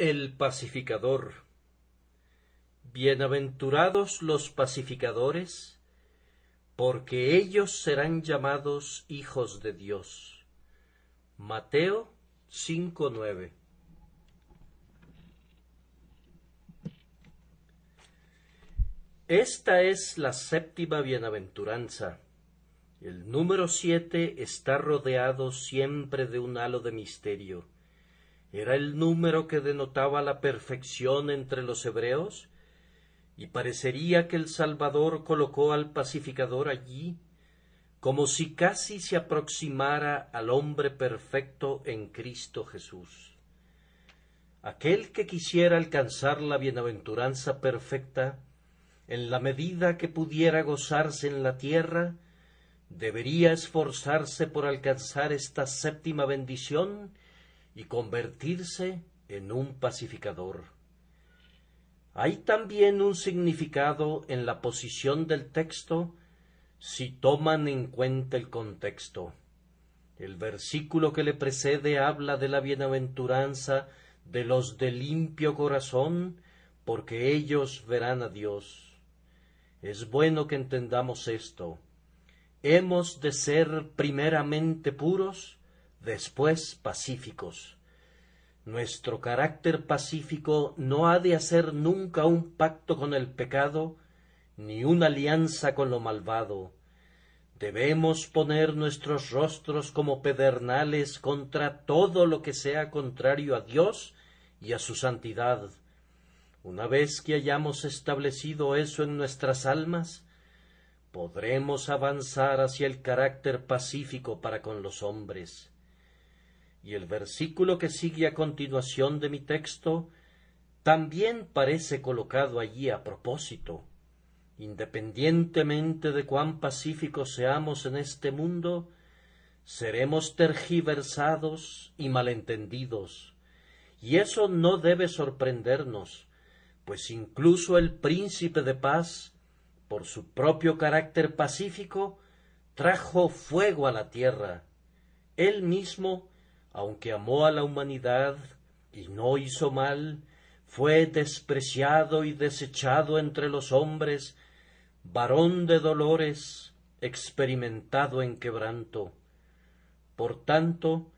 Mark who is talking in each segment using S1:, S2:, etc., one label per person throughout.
S1: El pacificador. Bienaventurados los pacificadores, porque ellos serán llamados hijos de Dios. Mateo 5:9. Esta es la séptima bienaventuranza. El número 7 está rodeado siempre de un halo de misterio. Era el número que denotaba la perfección entre los hebreos, y parecería que el Salvador colocó al pacificador allí, como si casi se aproximara al hombre perfecto en Cristo Jesús. Aquel que quisiera alcanzar la bienaventuranza perfecta, en la medida que pudiera gozarse en la tierra, debería esforzarse por alcanzar esta séptima bendición y convertirse en un pacificador. Hay también un significado en la posición del texto si toman en cuenta el contexto. El versículo que le precede habla de la bienaventuranza de los de limpio corazón, porque ellos verán a Dios. Es bueno que entendamos esto. Hemos de ser primeramente puros, después pacíficos. Nuestro carácter pacífico no ha de hacer nunca un pacto con el pecado, ni una alianza con lo malvado. Debemos poner nuestros rostros como pedernales contra todo lo que sea contrario a Dios y a su santidad. Una vez que hayamos establecido eso en nuestras almas, podremos avanzar hacia el carácter pacífico para con los hombres. Y el versículo que sigue a continuación de mi texto también parece colocado allí a propósito. Independientemente de cuán pacíficos seamos en este mundo, seremos tergiversados y malentendidos, y eso no debe sorprendernos, pues incluso el príncipe de paz, por su propio carácter pacífico, trajo fuego a la tierra. Él mismo, aunque amó a la humanidad y no hizo mal, fue despreciado y desechado entre los hombres, varón de dolores, experimentado en quebranto. Por tanto,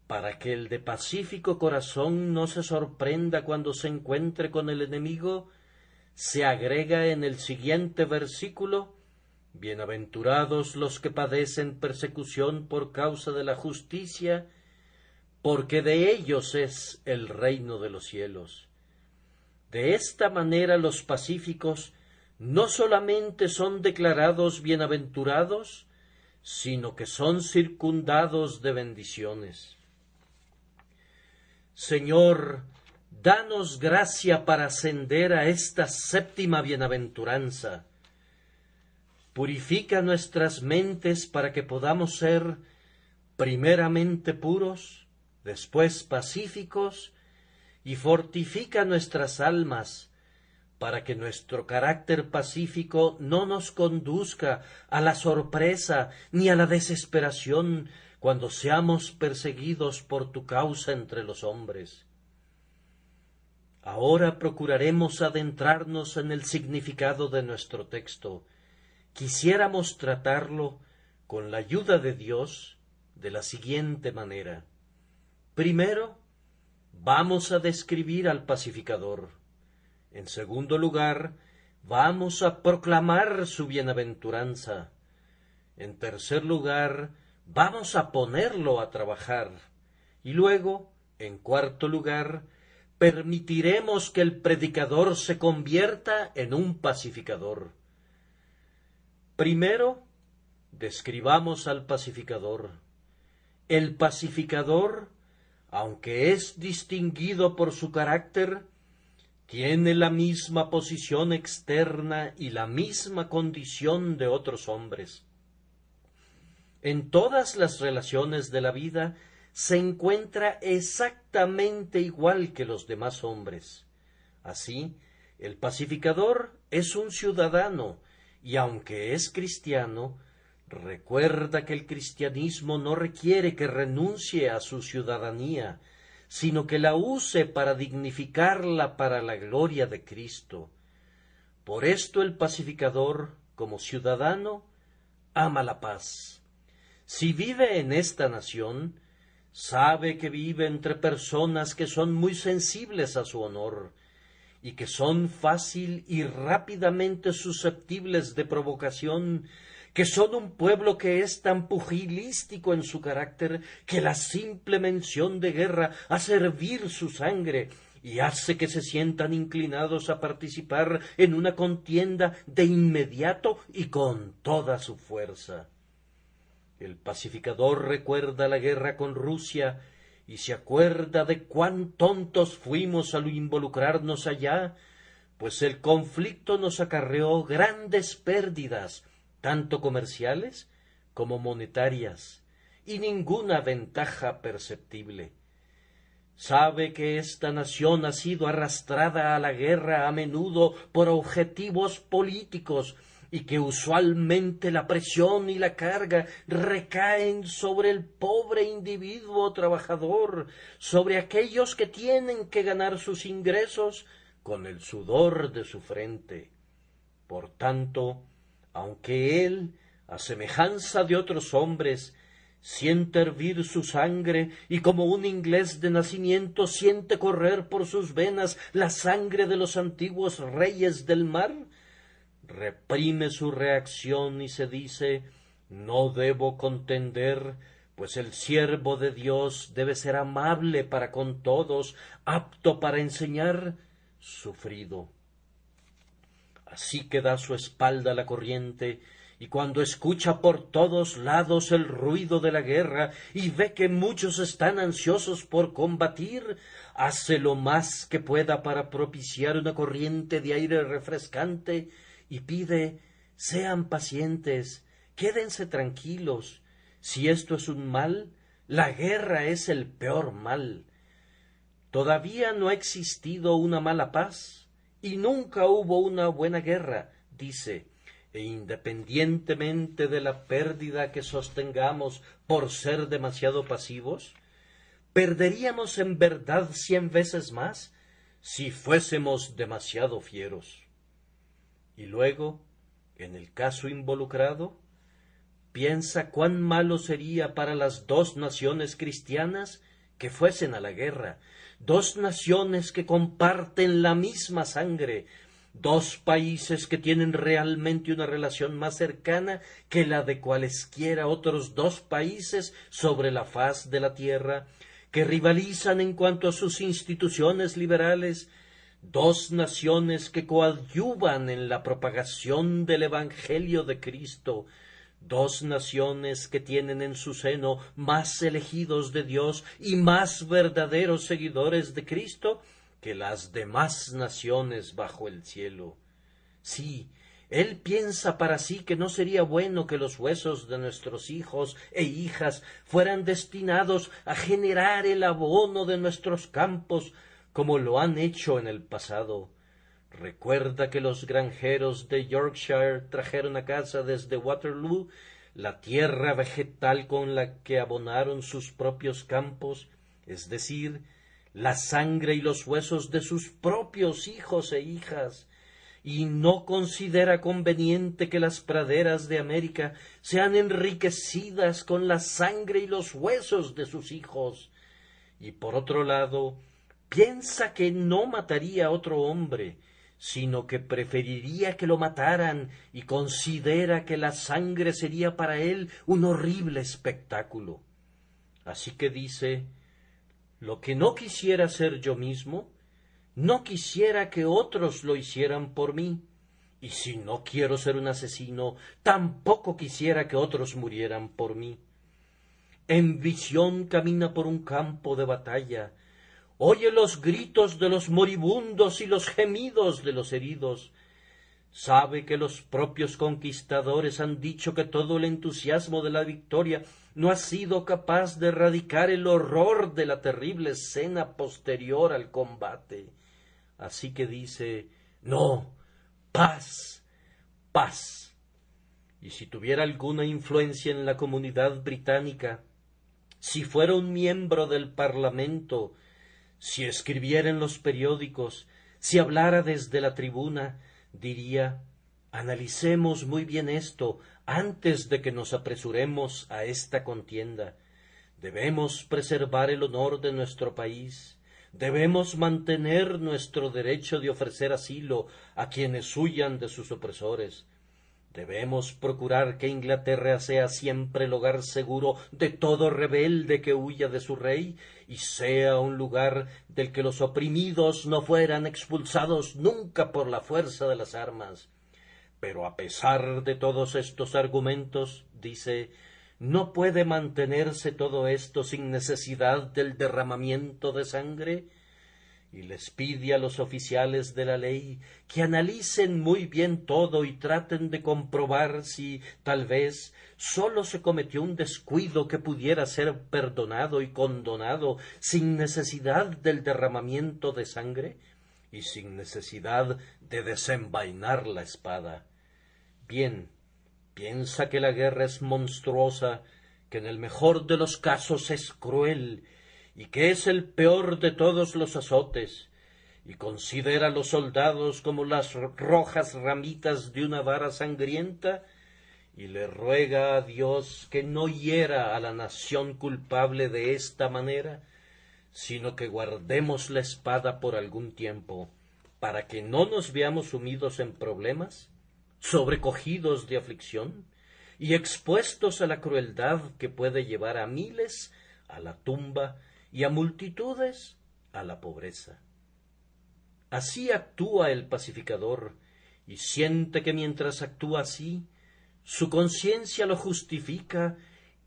S1: para que el de pacífico corazón no se sorprenda cuando se encuentre con el enemigo, se agrega en el siguiente versículo: bienaventurados los que padecen persecución por causa de la justicia, porque de ellos es el reino de los cielos. De esta manera los pacíficos no solamente son declarados bienaventurados, sino que son circundados de bendiciones. Señor, danos gracia para ascender a esta séptima bienaventuranza. Purifica nuestras mentes para que podamos ser primeramente puros, después pacíficos, y fortifica nuestras almas para que nuestro carácter pacífico no nos conduzca a la sorpresa ni a la desesperación cuando seamos perseguidos por tu causa entre los hombres. Ahora procuraremos adentrarnos en el significado de nuestro texto. Quisiéramos tratarlo, con la ayuda de Dios, de la siguiente manera. Primero, vamos a describir al pacificador. En segundo lugar, vamos a proclamar su bienaventuranza. En tercer lugar, vamos a ponerlo a trabajar. Y luego, en cuarto lugar, permitiremos que el predicador se convierta en un pacificador. Primero, describamos al pacificador. El pacificador, aunque es distinguido por su carácter, tiene la misma posición externa y la misma condición de otros hombres. En todas las relaciones de la vida se encuentra exactamente igual que los demás hombres. Así, el pacificador es un ciudadano y, aunque es cristiano, recuerda que el cristianismo no requiere que renuncie a su ciudadanía, sino que la use para dignificarla para la gloria de Cristo. Por esto el pacificador, como ciudadano, ama la paz. Si vive en esta nación, sabe que vive entre personas que son muy sensibles a su honor, y que son fácil y rápidamente susceptibles de provocación, que son un pueblo que es tan pugilístico en su carácter que la simple mención de guerra hace hervir su sangre y hace que se sientan inclinados a participar en una contienda de inmediato y con toda su fuerza. El pacificador recuerda la guerra con Rusia y se acuerda de cuán tontos fuimos al involucrarnos allá, pues el conflicto nos acarreó grandes pérdidas, tanto comerciales como monetarias, y ninguna ventaja perceptible. Sabe que esta nación ha sido arrastrada a la guerra a menudo por objetivos políticos, y que usualmente la presión y la carga recaen sobre el pobre individuo trabajador, sobre aquellos que tienen que ganar sus ingresos con el sudor de su frente. Por tanto, aunque él, a semejanza de otros hombres, siente hervir su sangre y como un inglés de nacimiento siente correr por sus venas la sangre de los antiguos reyes del mar, reprime su reacción y se dice: no debo contender, pues el siervo de Dios debe ser amable para con todos, apto para enseñar, sufrido. Así que da su espalda a la corriente, y cuando escucha por todos lados el ruido de la guerra y ve que muchos están ansiosos por combatir, hace lo más que pueda para propiciar una corriente de aire refrescante y pide: sean pacientes, quédense tranquilos. Si esto es un mal, la guerra es el peor mal. Todavía no ha existido una mala paz, y nunca hubo una buena guerra, dice, e independientemente de la pérdida que sostengamos por ser demasiado pasivos, perderíamos en verdad 100 veces más si fuésemos demasiado fieros. Y luego, en el caso involucrado, piensa cuán malo sería para las dos naciones cristianas que fuesen a la guerra, dos naciones que comparten la misma sangre, dos países que tienen realmente una relación más cercana que la de cualesquiera otros dos países sobre la faz de la tierra, que rivalizan en cuanto a sus instituciones liberales, dos naciones que coadyuvan en la propagación del Evangelio de Cristo, dos naciones que tienen en su seno más elegidos de Dios y más verdaderos seguidores de Cristo que las demás naciones bajo el cielo. Sí, él piensa para sí que no sería bueno que los huesos de nuestros hijos e hijas fueran destinados a generar el abono de nuestros campos, como lo han hecho en el pasado. Recuerda que los granjeros de Yorkshire trajeron a casa desde Waterloo la tierra vegetal con la que abonaron sus propios campos, es decir, la sangre y los huesos de sus propios hijos e hijas, y no considera conveniente que las praderas de América sean enriquecidas con la sangre y los huesos de sus hijos. Y por otro lado, piensa que no mataría a otro hombre, sino que preferiría que lo mataran, y considera que la sangre sería para él un horrible espectáculo. Así que dice: lo que no quisiera ser yo mismo, no quisiera que otros lo hicieran por mí, y si no quiero ser un asesino, tampoco quisiera que otros murieran por mí. En visión camina por un campo de batalla, oye los gritos de los moribundos y los gemidos de los heridos. Sabe que los propios conquistadores han dicho que todo el entusiasmo de la victoria no ha sido capaz de erradicar el horror de la terrible escena posterior al combate. Así que dice: no, paz, paz. Y si tuviera alguna influencia en la comunidad británica, si fuera un miembro del Parlamento, Si escribiera en los periódicos, si hablara desde la tribuna, diría: analicemos muy bien esto antes de que nos apresuremos a esta contienda. Debemos preservar el honor de nuestro país. Debemos mantener nuestro derecho de ofrecer asilo a quienes huyan de sus opresores. Debemos procurar que Inglaterra sea siempre el hogar seguro de todo rebelde que huya de su rey, y sea un lugar del que los oprimidos no fueran expulsados nunca por la fuerza de las armas. Pero a pesar de todos estos argumentos, dice, ¿no puede mantenerse todo esto sin necesidad del derramamiento de sangre? Y les pide a los oficiales de la ley que analicen muy bien todo y traten de comprobar si, tal vez, sólo se cometió un descuido que pudiera ser perdonado y condonado sin necesidad del derramamiento de sangre y sin necesidad de desenvainar la espada. Bien, piensa que la guerra es monstruosa, que en el mejor de los casos es cruel, y que es el peor de todos los azotes, y considera a los soldados como las rojas ramitas de una vara sangrienta, y le ruega a Dios que no hiera a la nación culpable de esta manera, sino que guardemos la espada por algún tiempo, para que no nos veamos sumidos en problemas, sobrecogidos de aflicción, y expuestos a la crueldad que puede llevar a miles a la tumba y a multitudes a la pobreza. Así actúa el pacificador, y siente que mientras actúa así, su conciencia lo justifica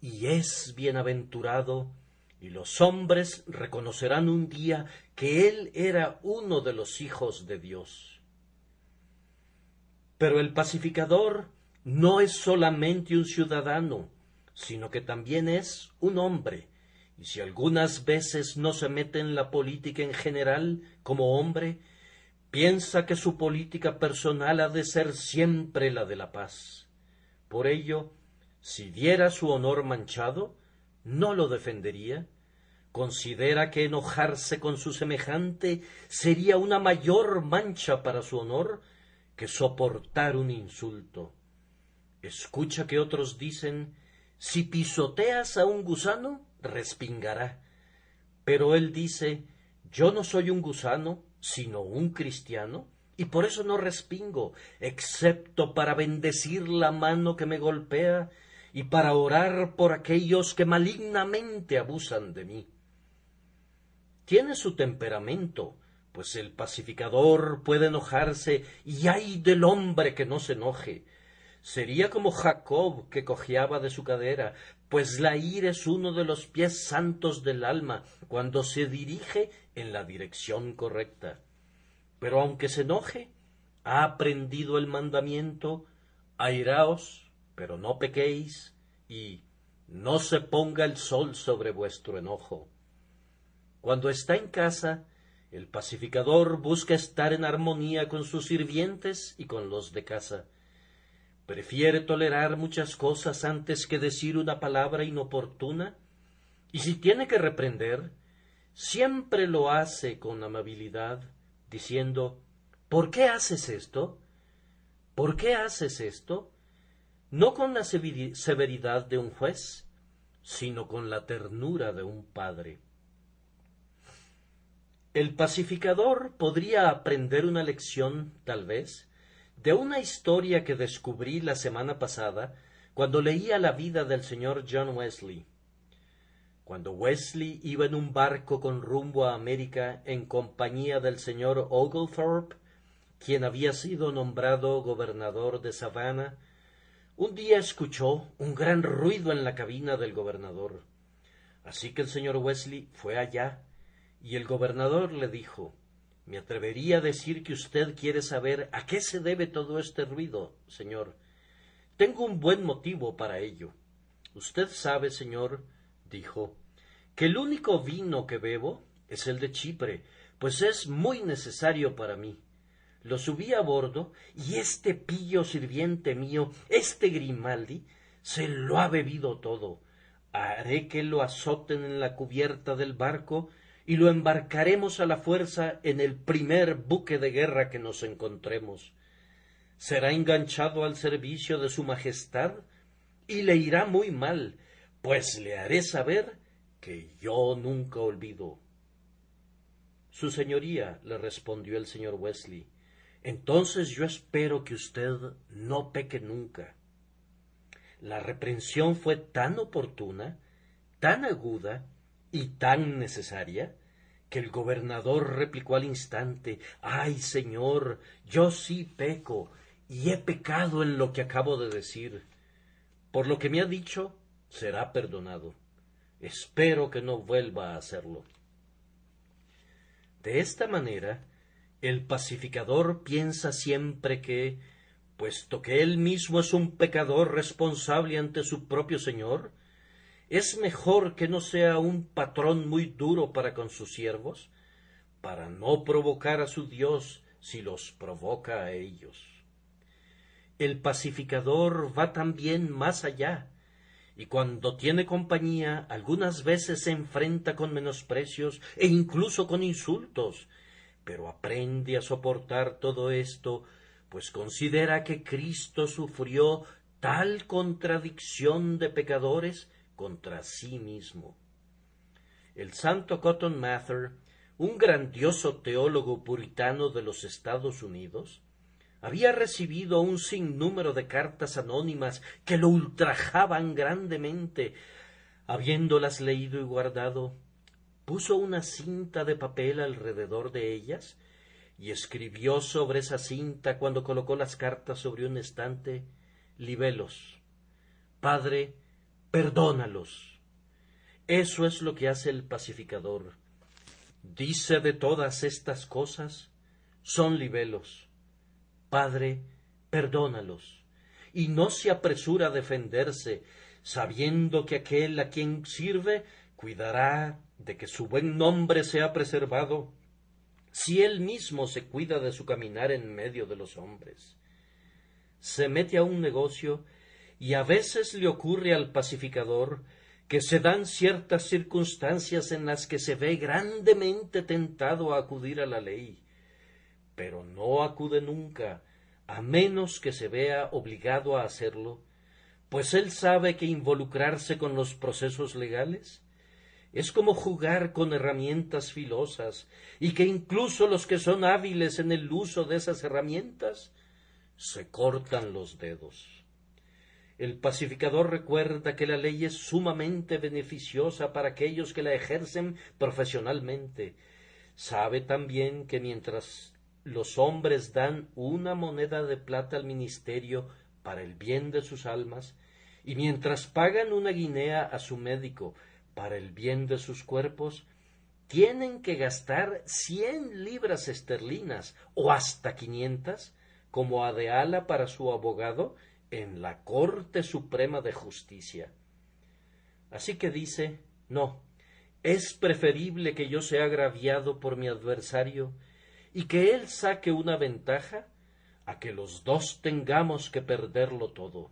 S1: y es bienaventurado, y los hombres reconocerán un día que él era uno de los hijos de Dios. Pero el pacificador no es solamente un ciudadano, sino que también es un hombre, y si algunas veces no se mete en la política en general como hombre, piensa que su política personal ha de ser siempre la de la paz. Por ello, si viera su honor manchado, no lo defendería. Considera que enojarse con su semejante sería una mayor mancha para su honor que soportar un insulto. Escucha que otros dicen: si pisoteas a un gusano, respingará. Pero él dice: yo no soy un gusano, sino un cristiano, y por eso no respingo, excepto para bendecir la mano que me golpea y para orar por aquellos que malignamente abusan de mí. Tiene su temperamento, pues el pacificador puede enojarse, y ay del hombre que no se enoje. Sería como Jacob, que cojeaba de su cadera, pues la ira es uno de los pies santos del alma cuando se dirige en la dirección correcta. Pero aunque se enoje, ha aprendido el mandamiento: airaos, pero no pequéis, y no se ponga el sol sobre vuestro enojo. Cuando está en casa, el pacificador busca estar en armonía con sus sirvientes y con los de casa. Prefiere tolerar muchas cosas antes que decir una palabra inoportuna, y si tiene que reprender, siempre lo hace con amabilidad, diciendo: ¿por qué haces esto? ¿Por qué haces esto? No con la severidad de un juez, sino con la ternura de un padre. El pacificador podría aprender una lección, tal vez, de una historia que descubrí la semana pasada cuando leía la vida del señor John Wesley. Cuando Wesley iba en un barco con rumbo a América en compañía del señor Oglethorpe, quien había sido nombrado gobernador de Savannah, un día escuchó un gran ruido en la cabina del gobernador. Así que el señor Wesley fue allá, y el gobernador le dijo: me atrevería a decir que usted quiere saber a qué se debe todo este ruido, señor. Tengo un buen motivo para ello. Usted sabe, señor, dijo, que el único vino que bebo es el de Chipre, pues es muy necesario para mí. Lo subí a bordo, y este pillo sirviente mío, este Grimaldi, se lo ha bebido todo. Haré que lo azoten en la cubierta del barco, y lo embarcaremos a la fuerza en el primer buque de guerra que nos encontremos. Será enganchado al servicio de su majestad y le irá muy mal, pues le haré saber que yo nunca olvido. Su señoría, le respondió el señor Wesley, entonces yo espero que usted no peque nunca. La reprensión fue tan oportuna, tan aguda y tan necesaria, que el gobernador replicó al instante: «Ay, señor, yo sí peco, y he pecado en lo que acabo de decir. Por lo que me ha dicho, será perdonado. Espero que no vuelva a hacerlo». De esta manera, el pacificador piensa siempre que, puesto que él mismo es un pecador responsable ante su propio Señor, es mejor que no sea un patrón muy duro para con sus siervos, para no provocar a su Dios si los provoca a ellos. El pacificador va también más allá, y cuando tiene compañía algunas veces se enfrenta con menosprecios e incluso con insultos, pero aprende a soportar todo esto, pues considera que Cristo sufrió tal contradicción de pecadores contra sí mismo. El santo Cotton Mather, un grandioso teólogo puritano de los Estados Unidos, había recibido un sinnúmero de cartas anónimas que lo ultrajaban grandemente. Habiéndolas leído y guardado, puso una cinta de papel alrededor de ellas y escribió sobre esa cinta, cuando colocó las cartas sobre un estante: «Libelos. Padre, perdónalos». Eso es lo que hace el pacificador. Dice de todas estas cosas: son libelos. Padre, perdónalos, y no se apresura a defenderse, sabiendo que aquel a quien sirve cuidará de que su buen nombre sea preservado, si él mismo se cuida de su caminar en medio de los hombres. Se mete a un negocio, y a veces le ocurre al pacificador que se dan ciertas circunstancias en las que se ve grandemente tentado a acudir a la ley, pero no acude nunca, a menos que se vea obligado a hacerlo, pues él sabe que involucrarse con los procesos legales es como jugar con herramientas filosas, y que incluso los que son hábiles en el uso de esas herramientas se cortan los dedos. El pacificador recuerda que la ley es sumamente beneficiosa para aquellos que la ejercen profesionalmente. Sabe también que mientras los hombres dan una moneda de plata al ministerio para el bien de sus almas, y mientras pagan una guinea a su médico para el bien de sus cuerpos, tienen que gastar 100 libras esterlinas o hasta 500 como adeala para su abogado en la Corte Suprema de Justicia. Así que dice: no, es preferible que yo sea agraviado por mi adversario y que él saque una ventaja, a que los dos tengamos que perderlo todo.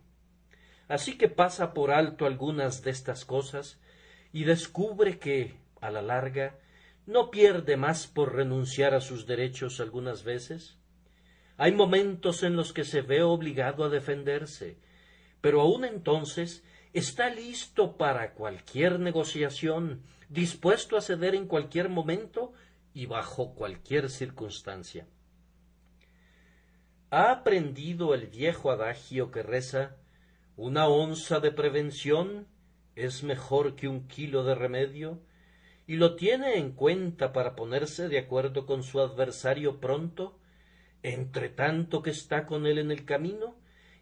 S1: Así que pasa por alto algunas de estas cosas y descubre que, a la larga, no pierde más por renunciar a sus derechos algunas veces. Hay momentos en los que se ve obligado a defenderse, pero aun entonces está listo para cualquier negociación, dispuesto a ceder en cualquier momento y bajo cualquier circunstancia. Ha aprendido el viejo adagio que reza: una onza de prevención es mejor que un kilo de remedio, y lo tiene en cuenta para ponerse de acuerdo con su adversario pronto, entre tanto que está con él en el camino,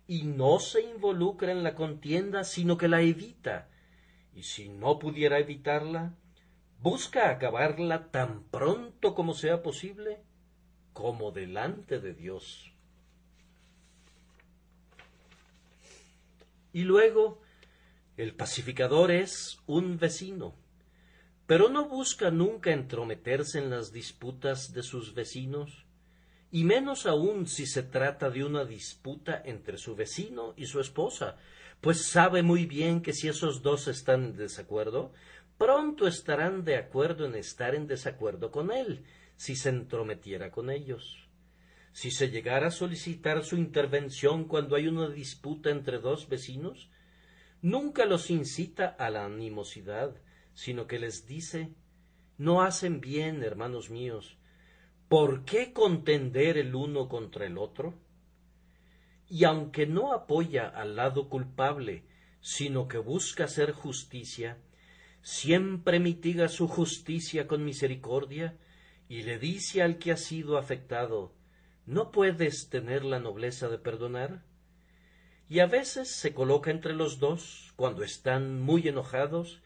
S1: y no se involucra en la contienda, sino que la evita, y si no pudiera evitarla, busca acabarla tan pronto como sea posible, como delante de Dios. Y luego, el pacificador es un vecino, pero no busca nunca entrometerse en las disputas de sus vecinos, y menos aún si se trata de una disputa entre su vecino y su esposa, pues sabe muy bien que si esos dos están en desacuerdo, pronto estarán de acuerdo en estar en desacuerdo con él, si se entrometiera con ellos. Si se llegara a solicitar su intervención cuando hay una disputa entre dos vecinos, nunca los incita a la animosidad, sino que les dice: no hacen bien, hermanos míos, ¿por qué contender el uno contra el otro? Y aunque no apoya al lado culpable, sino que busca hacer justicia, siempre mitiga su justicia con misericordia y le dice al que ha sido afectado: ¿no puedes tener la nobleza de perdonar? Y a veces se coloca entre los dos cuando están muy enojados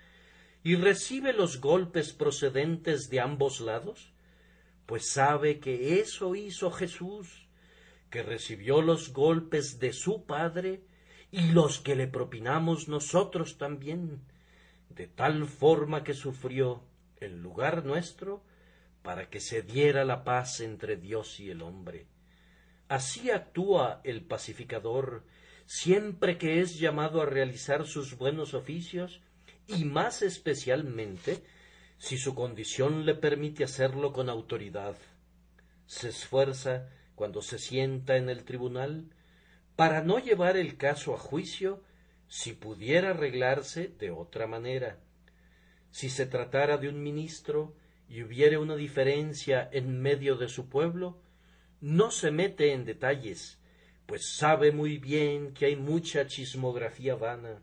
S1: y recibe los golpes procedentes de ambos lados, pues sabe que eso hizo Jesús, que recibió los golpes de su Padre y los que le propinamos nosotros también, de tal forma que sufrió en lugar nuestro para que se diera la paz entre Dios y el hombre. Así actúa el pacificador siempre que es llamado a realizar sus buenos oficios, y más especialmente si su condición le permite hacerlo con autoridad. Se esfuerza, cuando se sienta en el tribunal, para no llevar el caso a juicio si pudiera arreglarse de otra manera. Si se tratara de un ministro y hubiere una diferencia en medio de su pueblo, no se mete en detalles, pues sabe muy bien que hay mucha chismografía vana.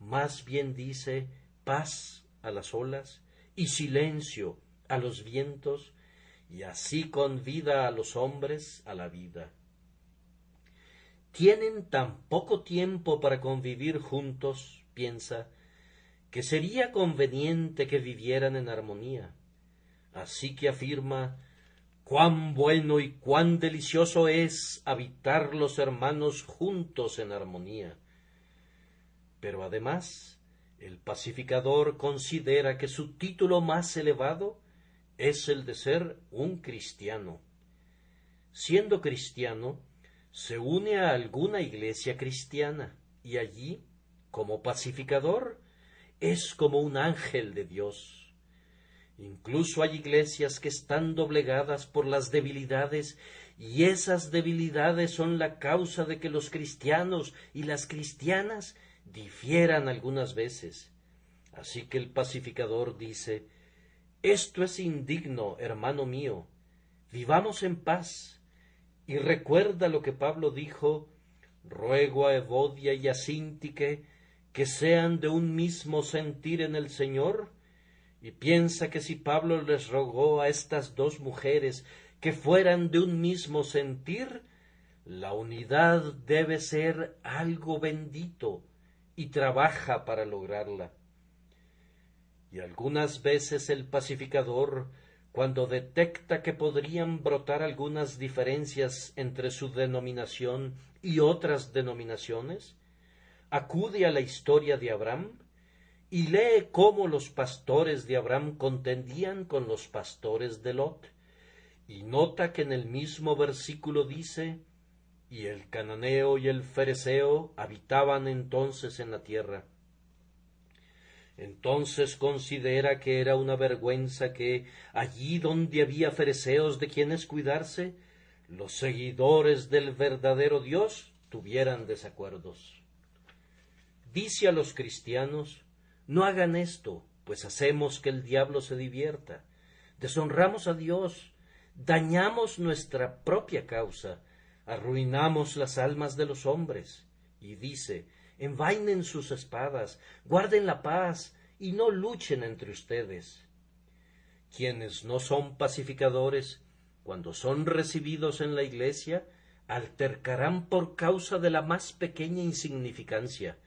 S1: Más bien dice paz a las olas y silencio a los vientos, y así convida a los hombres a la vida. Tienen tan poco tiempo para convivir juntos, piensa, que sería conveniente que vivieran en armonía. Así que afirma: cuán bueno y cuán delicioso es habitar los hermanos juntos en armonía. Pero además, el pacificador considera que su título más elevado es el de ser un cristiano. Siendo cristiano, se une a alguna iglesia cristiana y allí, como pacificador, es como un ángel de Dios. Incluso hay iglesias que están doblegadas por las debilidades, y esas debilidades son la causa de que los cristianos y las cristianas difieran algunas veces. Así que el pacificador dice: esto es indigno, hermano mío, vivamos en paz. Y recuerda lo que Pablo dijo: ruego a Evodia y a Síntique que sean de un mismo sentir en el Señor. Y piensa que si Pablo les rogó a estas dos mujeres que fueran de un mismo sentir, la unidad debe ser algo bendito, y trabaja para lograrla. Y algunas veces el pacificador, cuando detecta que podrían brotar algunas diferencias entre su denominación y otras denominaciones, acude a la historia de Abraham y lee cómo los pastores de Abraham contendían con los pastores de Lot, y nota que en el mismo versículo dice: y el cananeo y el fereceo habitaban entonces en la tierra. Entonces considera que era una vergüenza que, allí donde había fereceos de quienes cuidarse, los seguidores del verdadero Dios tuvieran desacuerdos. Dice a los cristianos: no hagan esto, pues hacemos que el diablo se divierta. Deshonramos a Dios, dañamos nuestra propia causa, arruinamos las almas de los hombres. Y dice: envainen sus espadas, guarden la paz y no luchen entre ustedes. Quienes no son pacificadores, cuando son recibidos en la iglesia, altercarán por causa de la más pequeña insignificancia,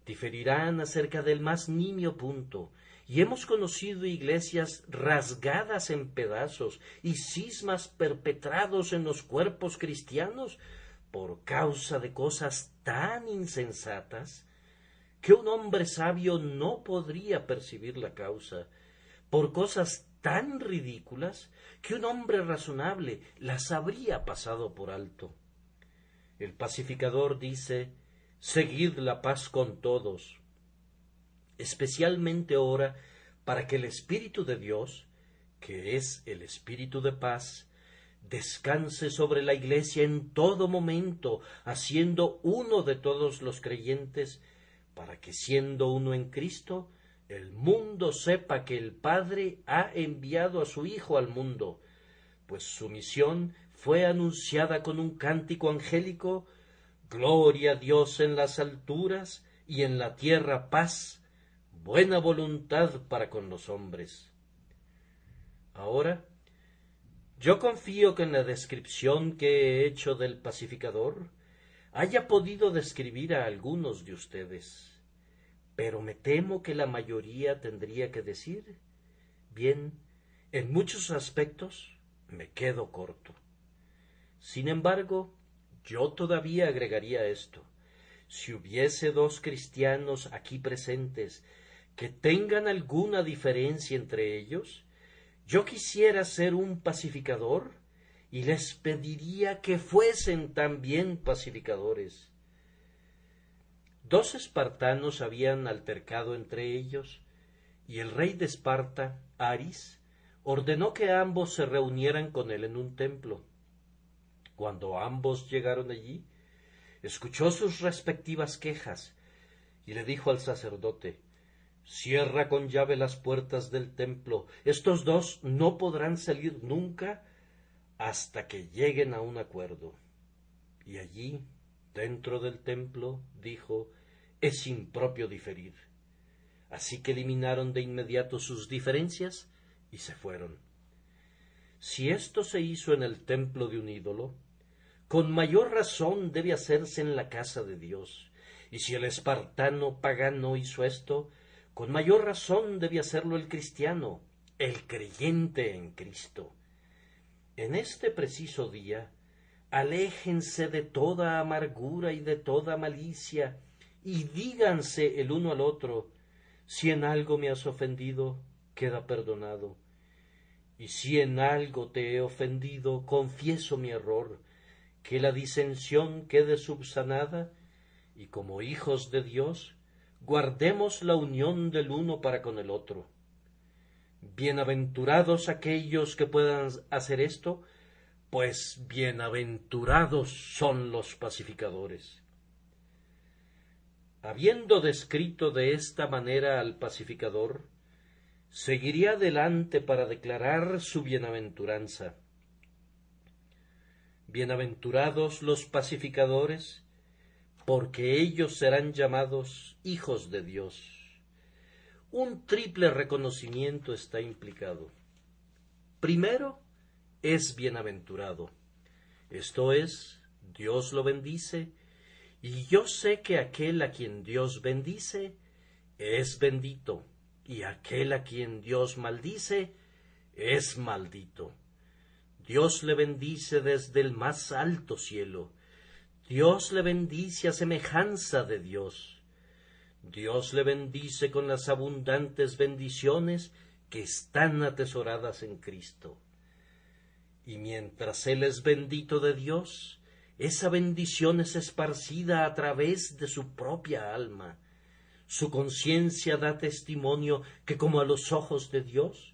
S1: diferirán acerca del más nimio punto, y hemos conocido iglesias rasgadas en pedazos y cismas perpetrados en los cuerpos cristianos por causa de cosas tan insensatas que un hombre sabio no podría percibir la causa, por cosas tan ridículas que un hombre razonable las habría pasado por alto. El pacificador dice: seguid la paz con todos. especialmente ora para que el Espíritu de Dios, que es el Espíritu de paz, descanse sobre la Iglesia en todo momento, haciendo uno de todos los creyentes, para que siendo uno en Cristo, el mundo sepa que el Padre ha enviado a su Hijo al mundo, pues su misión fue anunciada con un cántico angélico: Gloria a Dios en las alturas y en la tierra paz, buena voluntad para con los hombres. Ahora, yo confío que en la descripción que he hecho del pacificador haya podido describir a algunos de ustedes, pero me temo que la mayoría tendría que decir: bien, en muchos aspectos me quedo corto. Sin embargo, yo todavía agregaría esto: si hubiese dos cristianos aquí presentes que tengan alguna diferencia entre ellos, yo quisiera ser un pacificador y les pediría que fuesen también pacificadores. Dos espartanos habían altercado entre ellos, y el rey de Esparta, Aris, ordenó que ambos se reunieran con él en un templo. Cuando ambos llegaron allí, escuchó sus respectivas quejas y le dijo al sacerdote: cierra con llave las puertas del templo. Estos dos no podrán salir nunca hasta que lleguen a un acuerdo. Y allí, dentro del templo, dijo: es impropio diferir. Así que eliminaron de inmediato sus diferencias y se fueron. Si esto se hizo en el templo de un ídolo, con mayor razón debe hacerse en la casa de Dios. Y si el espartano pagano hizo esto, con mayor razón debe hacerlo el cristiano, el creyente en Cristo. En este preciso día, aléjense de toda amargura y de toda malicia, y díganse el uno al otro: si en algo me has ofendido, queda perdonado. Y si en algo te he ofendido, confieso mi error, que la disensión quede subsanada, y como hijos de Dios, guardemos la unión del uno para con el otro. Bienaventurados aquellos que puedan hacer esto, pues bienaventurados son los pacificadores. Habiendo descrito de esta manera al pacificador, seguiría adelante para declarar su bienaventuranza. Bienaventurados los pacificadores, porque ellos serán llamados hijos de Dios. Un triple reconocimiento está implicado. Primero, es bienaventurado. Esto es, Dios lo bendice, y yo sé que aquel a quien Dios bendice es bendito, y aquel a quien Dios maldice es maldito. Dios le bendice desde el más alto cielo. Dios le bendice a semejanza de Dios. Dios le bendice con las abundantes bendiciones que están atesoradas en Cristo. Y mientras Él es bendito de Dios, esa bendición es esparcida a través de su propia alma. Su conciencia da testimonio que, como a los ojos de Dios,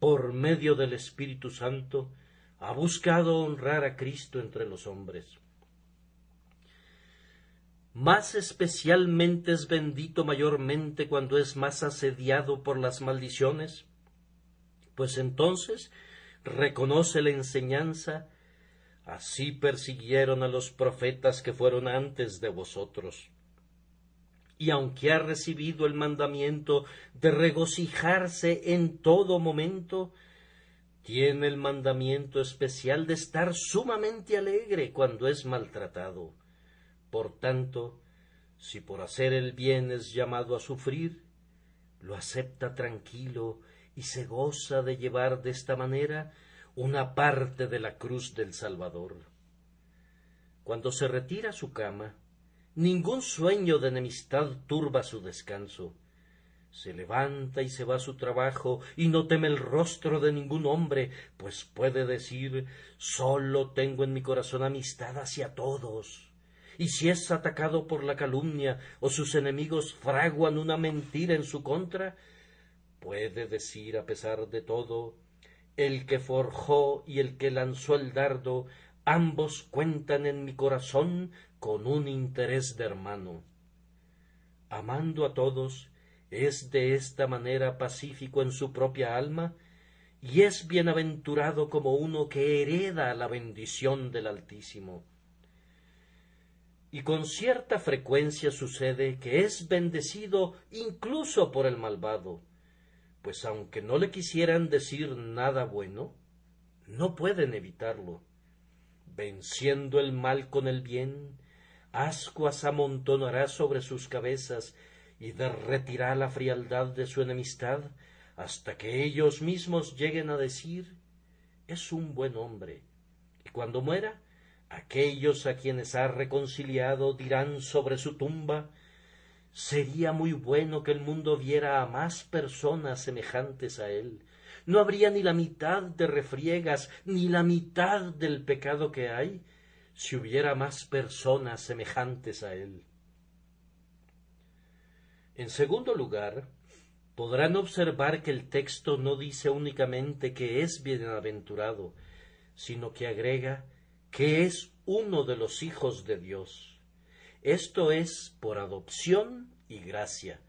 S1: por medio del Espíritu Santo, ha buscado honrar a Cristo entre los hombres. Más especialmente es bendito mayormente cuando es más asediado por las maldiciones, pues entonces reconoce la enseñanza: así persiguieron a los profetas que fueron antes de vosotros. Y aunque ha recibido el mandamiento de regocijarse en todo momento, tiene el mandamiento especial de estar sumamente alegre cuando es maltratado. Por tanto, si por hacer el bien es llamado a sufrir, lo acepta tranquilo y se goza de llevar de esta manera una parte de la cruz del Salvador. Cuando se retira a su cama, ningún sueño de enemistad turba su descanso. Se levanta y se va a su trabajo y no teme el rostro de ningún hombre, pues puede decir: solo tengo en mi corazón amistad hacia todos. y si es atacado por la calumnia o sus enemigos fraguan una mentira en su contra, puede decir a pesar de todo: el que forjó y el que lanzó el dardo, ambos cuentan en mi corazón con un interés de hermano. Amando a todos, es de esta manera pacífico en su propia alma, y es bienaventurado como uno que hereda la bendición del Altísimo. Y con cierta frecuencia sucede que es bendecido incluso por el malvado, pues aunque no le quisieran decir nada bueno, no pueden evitarlo. Venciendo el mal con el bien, ascuas amontonará sobre sus cabezas y derretirá la frialdad de su enemistad, hasta que ellos mismos lleguen a decir: es un buen hombre. Y cuando muera, aquellos a quienes ha reconciliado dirán sobre su tumba: sería muy bueno que el mundo viera a más personas semejantes a él. No habría ni la mitad de refriegas, ni la mitad del pecado que hay, si hubiera más personas semejantes a él. En segundo lugar, podrán observar que el texto no dice únicamente que es bienaventurado, sino que agrega que es uno de los hijos de Dios. Esto es por adopción y gracia,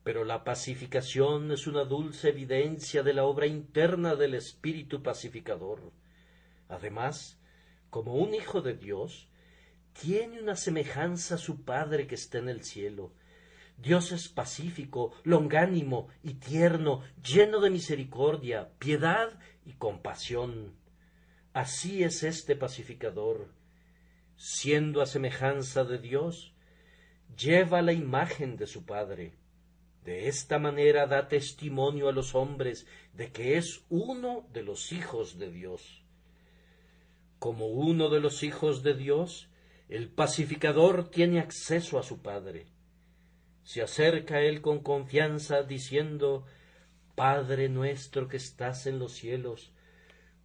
S1: pero la pacificación es una dulce evidencia de la obra interna del Espíritu pacificador. Además, como un hijo de Dios, tiene una semejanza a su Padre que está en el cielo. Dios es pacífico, longánimo y tierno, lleno de misericordia, piedad y compasión. Así es este pacificador. Siendo a semejanza de Dios, lleva la imagen de su Padre. De esta manera da testimonio a los hombres de que es uno de los hijos de Dios. Como uno de los hijos de Dios, el pacificador tiene acceso a su Padre. Se acerca a él con confianza, diciendo: Padre nuestro que estás en los cielos,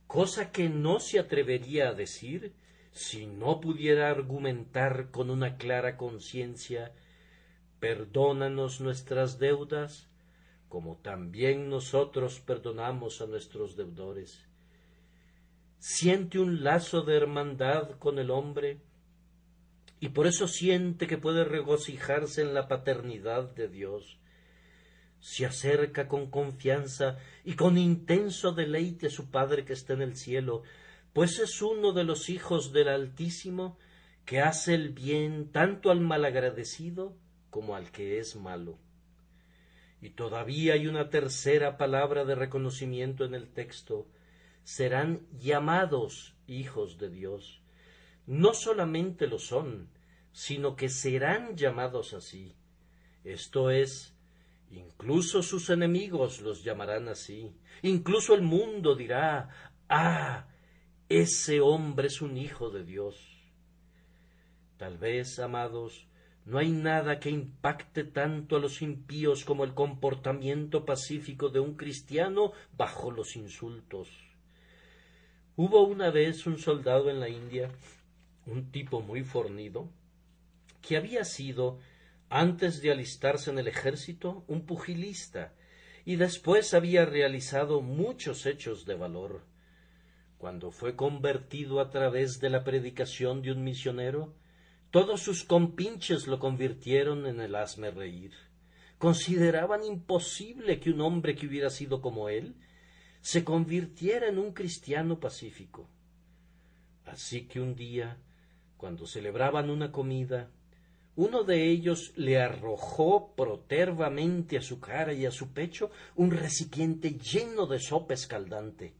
S1: cosa que no se atrevería a decir si no pudiera argumentar con una clara conciencia: perdónanos nuestras deudas, como también nosotros perdonamos a nuestros deudores. Siente un lazo de hermandad con el hombre, y por eso siente que puede regocijarse en la paternidad de Dios. Se acerca con confianza y con intenso deleite a su Padre que está en el cielo, pues es uno de los hijos del Altísimo, que hace el bien tanto al malagradecido como al que es malo. Y todavía hay una tercera palabra de reconocimiento en el texto: serán llamados hijos de Dios. No solamente lo son, sino que serán llamados así. Esto es, incluso sus enemigos los llamarán así. Incluso el mundo dirá: ¡ah! Ese hombre es un hijo de Dios. Tal vez, amados, no hay nada que impacte tanto a los impíos como el comportamiento pacífico de un cristiano bajo los insultos. Hubo una vez un soldado en la India, un tipo muy fornido, que había sido, antes de alistarse en el ejército, un pugilista, y después había realizado muchos hechos de valor. Cuando fue convertido a través de la predicación de un misionero, todos sus compinches lo convirtieron en el hazmerreír. Consideraban imposible que un hombre que hubiera sido como él se convirtiera en un cristiano pacífico. Así que un día, cuando celebraban una comida, uno de ellos le arrojó protervamente a su cara y a su pecho un recipiente lleno de sopa escaldante.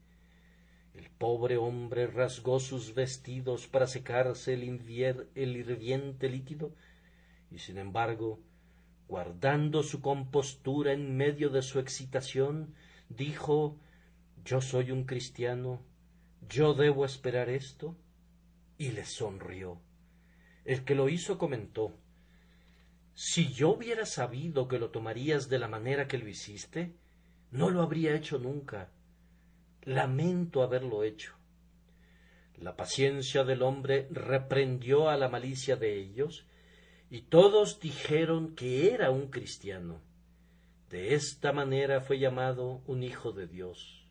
S1: El pobre hombre rasgó sus vestidos para secarse el hirviente líquido, y sin embargo, guardando su compostura en medio de su excitación, dijo: «Yo soy un cristiano, ¿yo debo esperar esto?». Y le sonrió. El que lo hizo comentó: «Si yo hubiera sabido que lo tomarías de la manera que lo hiciste, no lo habría hecho nunca. Lamento haberlo hecho». La paciencia del hombre reprendió a la malicia de ellos, y todos dijeron que era un cristiano. De esta manera fue llamado un hijo de Dios.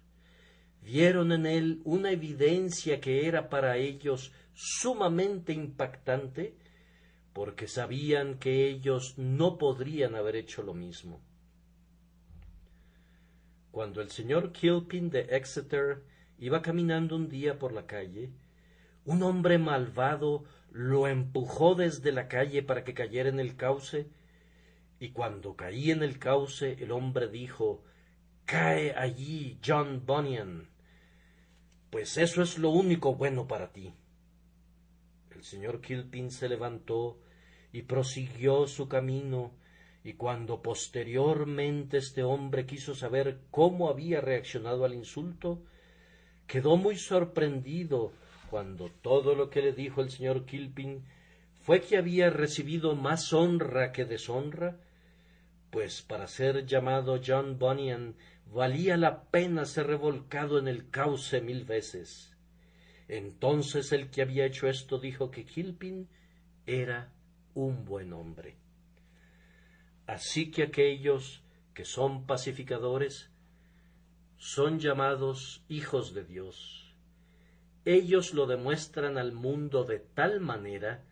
S1: Vieron en él una evidencia que era para ellos sumamente impactante, porque sabían que ellos no podrían haber hecho lo mismo. Cuando el señor Kilpin de Exeter iba caminando un día por la calle, un hombre malvado lo empujó desde la calle para que cayera en el cauce, y cuando caí en el cauce, el hombre dijo: «Cae allí, John Bunyan, pues eso es lo único bueno para ti». El señor Kilpin se levantó y prosiguió su camino, y cuando posteriormente este hombre quiso saber cómo había reaccionado al insulto, quedó muy sorprendido cuando todo lo que le dijo el señor Kilpin fue que había recibido más honra que deshonra, pues para ser llamado John Bunyan valía la pena ser revolcado en el cauce 1000 veces. Entonces el que había hecho esto dijo que Kilpin era un buen hombre. Así que aquellos que son pacificadores son llamados hijos de Dios. Ellos lo demuestran al mundo de tal manera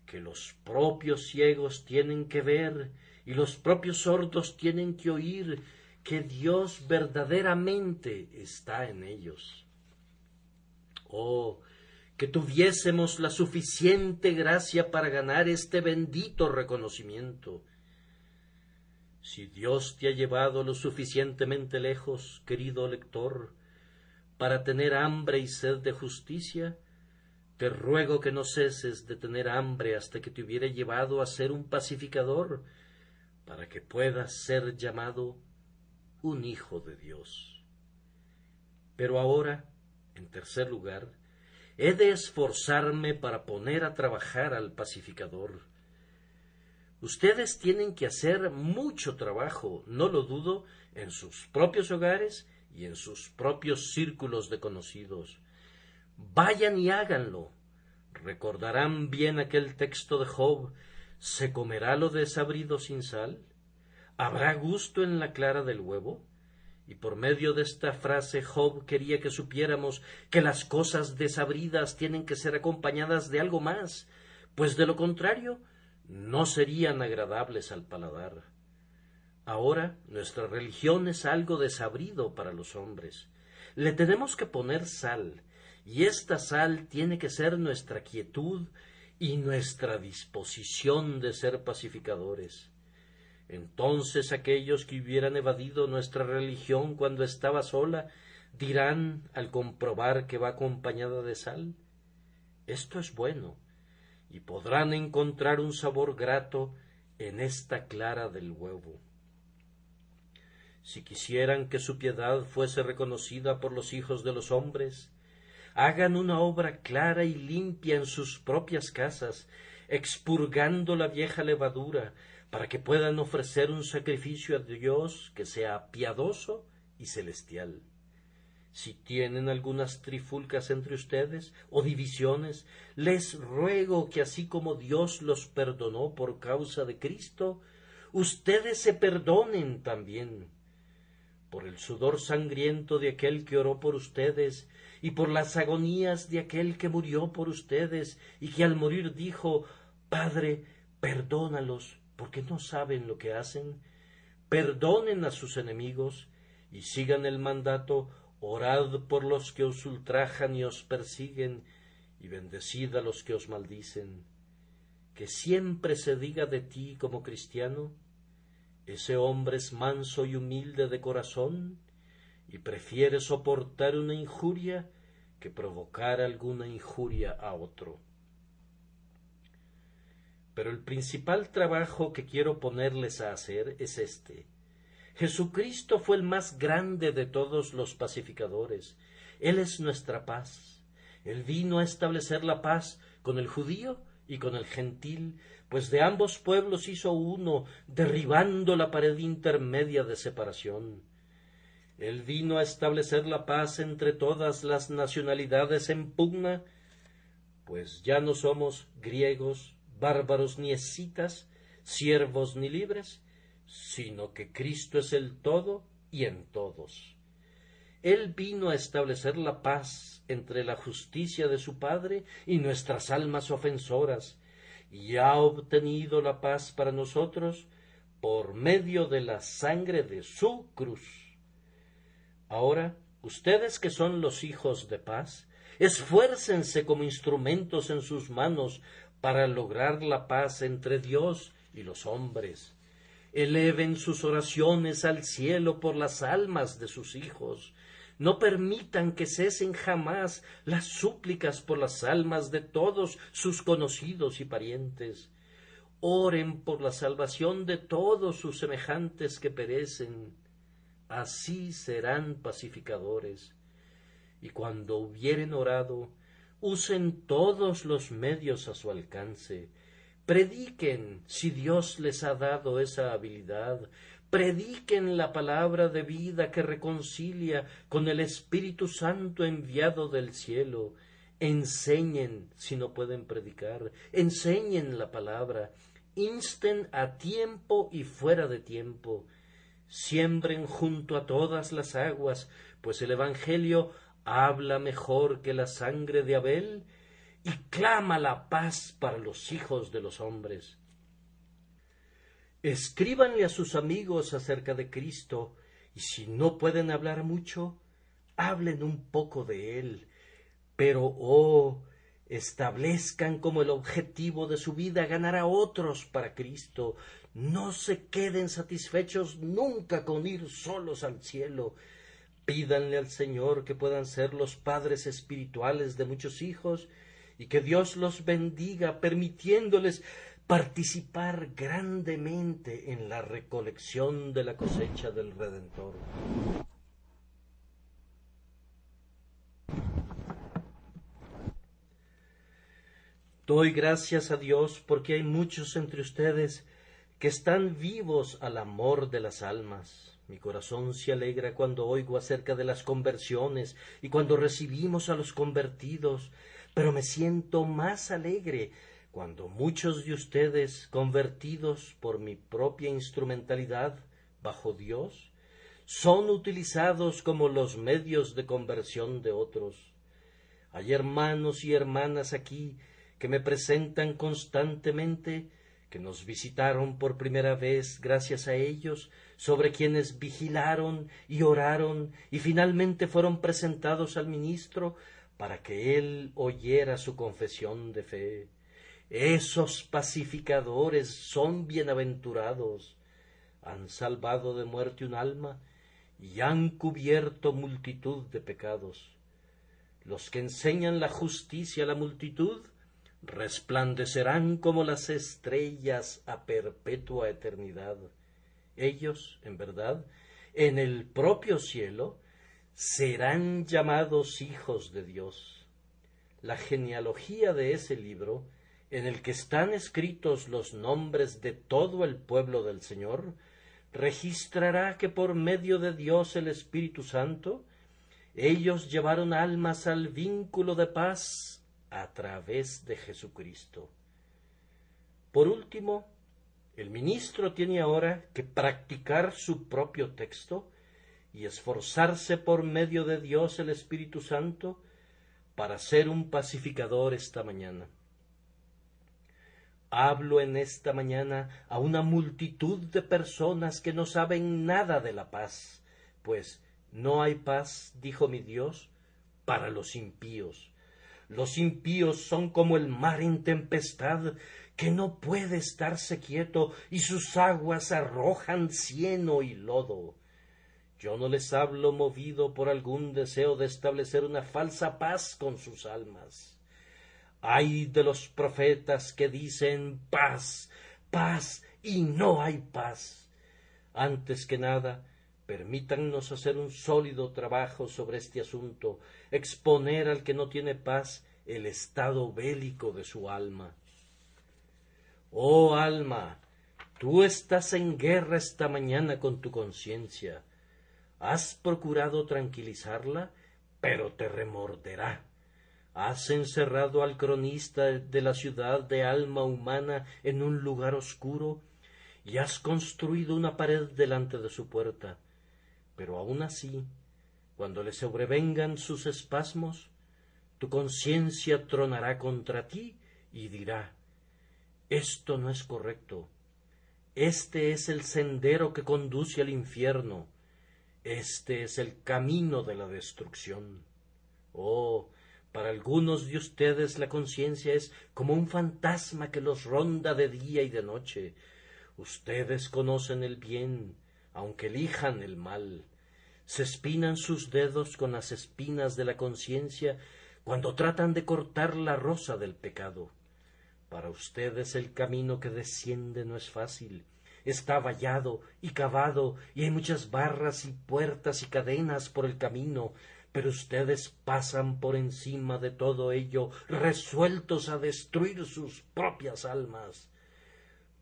S1: que los propios ciegos tienen que ver y los propios sordos tienen que oír que Dios verdaderamente está en ellos. Oh, que tuviésemos la suficiente gracia para ganar este bendito reconocimiento. Si Dios te ha llevado lo suficientemente lejos, querido lector, para tener hambre y sed de justicia, te ruego que no ceses de tener hambre hasta que te hubiere llevado a ser un pacificador, para que puedas ser llamado un hijo de Dios. Pero ahora, en tercer lugar, he de esforzarme para poner a trabajar al pacificador. Ustedes tienen que hacer mucho trabajo, no lo dudo, en sus propios hogares y en sus propios círculos de conocidos. Vayan y háganlo. Recordarán bien aquel texto de Job: ¿se comerá lo desabrido sin sal? ¿Habrá gusto en la clara del huevo? Y por medio de esta frase Job quería que supiéramos que las cosas desabridas tienen que ser acompañadas de algo más, pues de lo contrario no serían agradables al paladar. Ahora nuestra religión es algo desabrido para los hombres. Le tenemos que poner sal, y esta sal tiene que ser nuestra quietud y nuestra disposición de ser pacificadores. Entonces aquellos que hubieran evadido nuestra religión cuando estaba sola dirán al comprobar que va acompañada de sal: esto es bueno, y podrán encontrar un sabor grato en esta clara del huevo. Si quisieran que su piedad fuese reconocida por los hijos de los hombres, hagan una obra clara y limpia en sus propias casas, expurgando la vieja levadura, para que puedan ofrecer un sacrificio a Dios que sea piadoso y celestial. Si tienen algunas trifulcas entre ustedes o divisiones, les ruego que así como Dios los perdonó por causa de Cristo, ustedes se perdonen también. Por el sudor sangriento de aquel que oró por ustedes, y por las agonías de aquel que murió por ustedes, y que al morir dijo: Padre, perdónalos, porque no saben lo que hacen. Perdonen a sus enemigos, y sigan el mandato: orad por los que os ultrajan y os persiguen, y bendecid a los que os maldicen. Que siempre se diga de ti como cristiano: ese hombre es manso y humilde de corazón, y prefiere soportar una injuria que provocar alguna injuria a otro. Pero el principal trabajo que quiero ponerles a hacer es este. Jesucristo fue el más grande de todos los pacificadores. Él es nuestra paz. Él vino a establecer la paz con el judío y con el gentil, pues de ambos pueblos hizo uno, derribando la pared intermedia de separación. Él vino a establecer la paz entre todas las nacionalidades en pugna, pues ya no somos griegos, bárbaros ni escitas, siervos ni libres, sino que Cristo es el todo y en todos. Él vino a establecer la paz entre la justicia de su Padre y nuestras almas ofensoras, y ha obtenido la paz para nosotros por medio de la sangre de su cruz. Ahora, ustedes que son los hijos de paz, esfuércense como instrumentos en sus manos para lograr la paz entre Dios y los hombres. Eleven sus oraciones al cielo por las almas de sus hijos. No permitan que cesen jamás las súplicas por las almas de todos sus conocidos y parientes. Oren por la salvación de todos sus semejantes que perecen. Así serán pacificadores. Y cuando hubieren orado, usen todos los medios a su alcance. Prediquen, si Dios les ha dado esa habilidad, prediquen la palabra de vida que reconcilia con el Espíritu Santo enviado del cielo. Enseñen, si no pueden predicar, enseñen la palabra, insten a tiempo y fuera de tiempo. Siembren junto a todas las aguas, pues el Evangelio habla mejor que la sangre de Abel, y clama la paz para los hijos de los hombres. Escríbanle a sus amigos acerca de Cristo, y si no pueden hablar mucho, hablen un poco de Él, pero establezcan como el objetivo de su vida ganar a otros para Cristo. No se queden satisfechos nunca con ir solos al cielo. Pídanle al Señor que puedan ser los padres espirituales de muchos hijos, y que Dios los bendiga, permitiéndoles participar grandemente en la recolección de la cosecha del Redentor. Doy gracias a Dios porque hay muchos entre ustedes que están vivos al amor de las almas. Mi corazón se alegra cuando oigo acerca de las conversiones y cuando recibimos a los convertidos, pero me siento más alegre cuando muchos de ustedes, convertidos por mi propia instrumentalidad bajo Dios, son utilizados como los medios de conversión de otros. Hay hermanos y hermanas aquí que me presentan constantemente, que nos visitaron por primera vez gracias a ellos, sobre quienes vigilaron y oraron y finalmente fueron presentados al ministro para que él oyera su confesión de fe. Esos pacificadores son bienaventurados. Han salvado de muerte un alma y han cubierto multitud de pecados. Los que enseñan la justicia a la multitud resplandecerán como las estrellas a perpetua eternidad. Ellos, en verdad, en el propio cielo, serán llamados hijos de Dios. La genealogía de ese libro, en el que están escritos los nombres de todo el pueblo del Señor, registrará que por medio de Dios el Espíritu Santo, ellos llevaron almas al vínculo de paz a través de Jesucristo. Por último, el ministro tiene ahora que practicar su propio texto y esforzarse por medio de Dios el Espíritu Santo para ser un pacificador esta mañana. Hablo en esta mañana a una multitud de personas que no saben nada de la paz, pues no hay paz, dijo mi Dios, para los impíos. Los impíos son como el mar en tempestad, que no puede estarse quieto, y sus aguas arrojan cieno y lodo. Yo no les hablo movido por algún deseo de establecer una falsa paz con sus almas. Ay de los profetas que dicen paz, paz, y no hay paz. Antes que nada, permítannos hacer un sólido trabajo sobre este asunto, exponer al que no tiene paz el estado bélico de su alma. Oh alma, tú estás en guerra esta mañana con tu conciencia. Has procurado tranquilizarla, pero te remorderá. Has encerrado al cronista de la ciudad de alma humana en un lugar oscuro y has construido una pared delante de su puerta. Pero aun así, cuando le sobrevengan sus espasmos, tu conciencia tronará contra ti y dirá: esto no es correcto. Este es el sendero que conduce al infierno. Este es el camino de la destrucción. Oh, para algunos de ustedes la conciencia es como un fantasma que los ronda de día y de noche. Ustedes conocen el bien, aunque elijan el mal. Se espinan sus dedos con las espinas de la conciencia cuando tratan de cortar la rosa del pecado. Para ustedes el camino que desciende no es fácil. Está vallado y cavado, y hay muchas barras y puertas y cadenas por el camino, pero ustedes pasan por encima de todo ello, resueltos a destruir sus propias almas.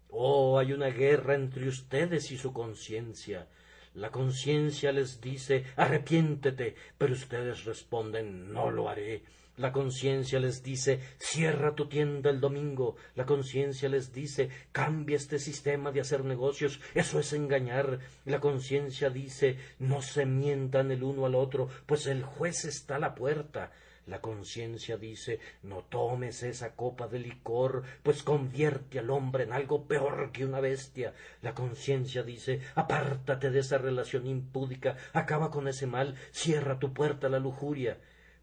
S1: Oh, hay una guerra entre ustedes y su conciencia. La conciencia les dice: arrepiéntete, pero ustedes responden: no lo haré. La conciencia les dice: cierra tu tienda el domingo. La conciencia les dice: cambia este sistema de hacer negocios, eso es engañar. La conciencia dice: no se mientan el uno al otro, pues el juez está a la puerta. La conciencia dice: no tomes esa copa de licor, pues convierte al hombre en algo peor que una bestia. La conciencia dice: apártate de esa relación impúdica, acaba con ese mal, cierra tu puerta a la lujuria.